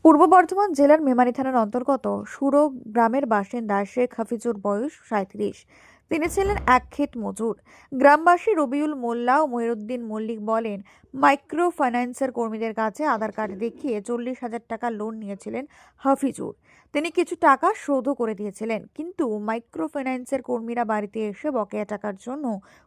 পূর্ব বর্ধমান জেলার মেমারি থানার অন্তর্গত সুরো গ্রামের বাসিন্দা শেখ হাফিজুর বয়স ৩৭। তিনি ছিলেন এক ক্ষেত মজুর। গ্রামবাসী রবিউল মোল্লা ও মহিউদ্দিন মল্লিক বলেন, মাইক্রো ফাইন্যান্সের কর্মীদের কাছে আধার কার্ড দেখিয়ে ৪০,০০০ টাকা লোন নিয়েছিলেন হাফিজুর। তিনি কিছু টাকা শোধও করে দিয়েছিলেন, কিন্তু মাইক্রো ফাইন্যান্সের কর্মীরা বাড়িতে এসে বকেয়া টাকার জন্য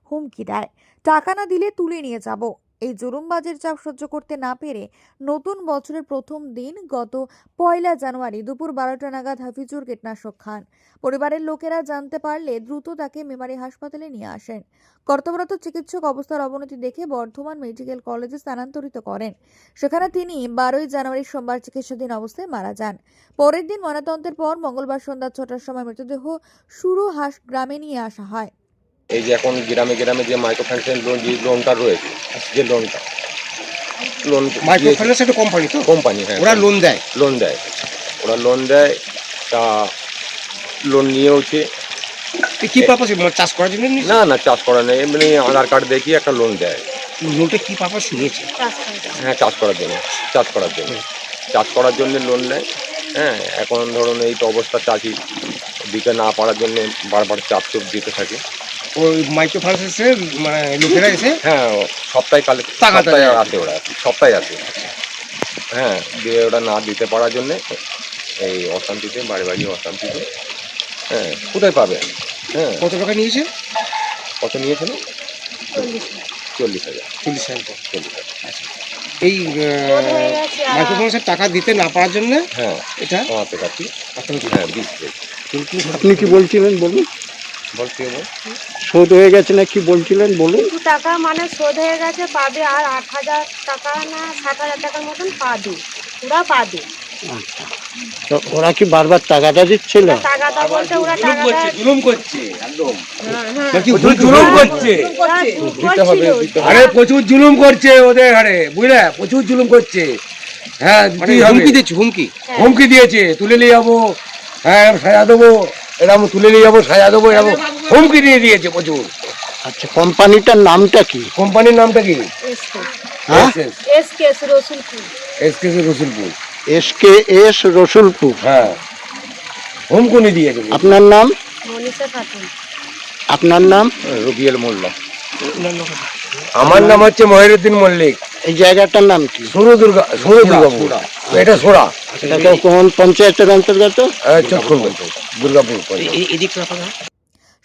হুমকি দেয়, টাকা না দিলে তুলে নিয়ে যাব। এই জুলুমবাজির চাপ সহ্য করতে না পেরে নতুন বছরের প্রথম দিন গত ১লা জানুয়ারি দুপুর ১২টা নাগাদ হাফিজুর কীটনাশক খান। পরিবারের লোকেরা জানতে পারলে দ্রুত তাকে মেমারি হাসপাতালে নিয়ে আসেন। কর্তব্যরত চিকিৎসক অবস্থার অবনতি দেখে বর্ধমান মেডিকেল কলেজে স্থানান্তরিত করেন। সেখানে তিনি ১২ই জানুয়ারি সোমবার চিকিৎসাধীন অবস্থায় মারা যান। পরের দিন ময়নাতদন্তের পর মঙ্গলবার সন্ধ্যা ৬টার সময় মৃতদেহ সুরু হাস গ্রামে নিয়ে আসা হয়। এই যে এখন গ্রামে গ্রামে যে মাইক্রো ফাইন্যান্স লোন যে লোনটা রয়েছে, যে লোনটা মাইক্রো ফাইন্যান্স একটা কোম্পানি তো, কোম্পানি, হ্যাঁ, ওরা লোন দেয়। ওরা লোন দেয়। তা লোন নিয়েওছে। কি পারপাস, চাষ করার জন্য নিয়েছে? না, চাষ করা নেই, এমনি আধার কার্ড দেখিয়ে একটা লোন দেয়। লোনটা কি পারপাস শুনেছে? হ্যাঁ, চাষ করার জন্য লোন নেয়। হ্যাঁ, এখন ধরুন এই তো অবস্থা, চাষি দিতে না পারার জন্য বারবার চাপ দিতে থাকে। ওই মাইক্রো ফাইন্যান্সের মানে লোকেরা এসে হ্যাঁ, সপ্তাহে আসে, ওরা সপ্তাহে আসে। হ্যাঁ, দিয়ে ওটা না দিতে পারার জন্যে এই অশান্তিতে, বাড়ি অশান্তিতে। হ্যাঁ, কোথায় পাবে? হ্যাঁ, কত টাকা নিয়েছে? কত নিয়েছিল? ৪০,০০০। 40,000। এই মাইক্রো ফাইন্যান্সের টাকা দিতে না পারার জন্য হ্যাঁ, এটা কমাতে পারছি। হ্যাঁ, দিচ্ছে। আপনি কি বলছিলেন বলুন? বলছি শোধ হয়ে গেছে না কি বলছিলেন বলুন? কিছু টাকা মানে শোধ হয়ে গেছে, পাবে আর ৮,০০০ টাকা না ৭,০০০ টাকার মতন পাবে, ওরা পাবে। আচ্ছা, তো ওরা কি বারবার টাকাটা দিচ্ছিল? টাকাটা বলতে ওরা টাকাটা জুলুম করছে, একদম জুলুম করছে। আরে প্রচুর জুলুম করছে ওদের ঘরে, বুঝলে, প্রচুর জুলুম করছে। হ্যাঁ, হুমকি দিচ্ছে, হুমকি দিয়েছে, তুলে নিয়ে যাবো, হ্যাঁ সাজা দেবো, এরকম তুলে নিয়ে যাবো, সাজা দেবো, এরকম হুমকি দিয়ে দিয়েছে প্রচুর। আচ্ছা, কোম্পানিটার নামটা কি? কোম্পানির নামটা কি? হ্যাঁ, SKS Rasulpur. SKS Rasulpur. SKS Rasulpur. হ্যাঁ, হুমকুনি দিয়েছে। আপনার নাম? মনীষা খাতুন। আপনার নাম? রবিউল মোল্লা। আমার নাম হচ্ছে মহিউদ্দিন মল্লিক। এই জায়গাটার নাম কি? সুরু দুর্গাপুর। এটা সোরা, এটা তো কোন পঞ্চায়েতের অন্তর্গত? চক্ষুর দুর্গাপুর।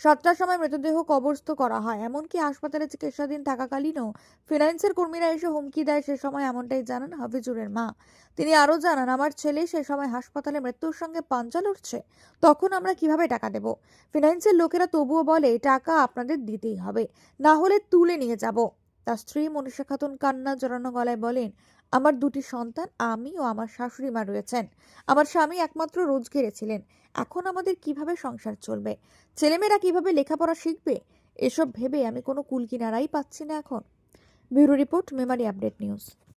৭টার সময় মৃতদেহ কবরস্থ করা হয়। এমনকি হাসপাতালে চিকিৎসাধীন থাকাকালীনও ফিনান্সের কর্মীরা এসে হুমকি দেয়। সে সময় এমনটাই জানান হাফিজুরের মা। তিনি আরও জানান, আমার ছেলে সে সময় হাসপাতালে মৃত্যুর সঙ্গে পাঞ্জা লড়ছে, তখন আমরা কিভাবে টাকা দেব? ফিনান্সের লোকেরা তবুও বলে, টাকা আপনাদের দিতেই হবে, না হলে তুলে নিয়ে যাব। তার স্ত্রী মনীষা খাতুন কান্না জড়ানো গলায় বলেন, আমার দুটি সন্তান, আমি ও আমার শাশুড়ি মা রয়েছেন। আমার স্বামী একমাত্র রোজগেরে ছিলেন। এখন আমাদের কিভাবে সংসার চলবে? ছেলেমেয়েরা কিভাবে লেখাপড়া শিখবে? এসব ভেবে আমি কোনো কুল কিনারাই পাচ্ছি না এখন। Bureau report, Memari update news.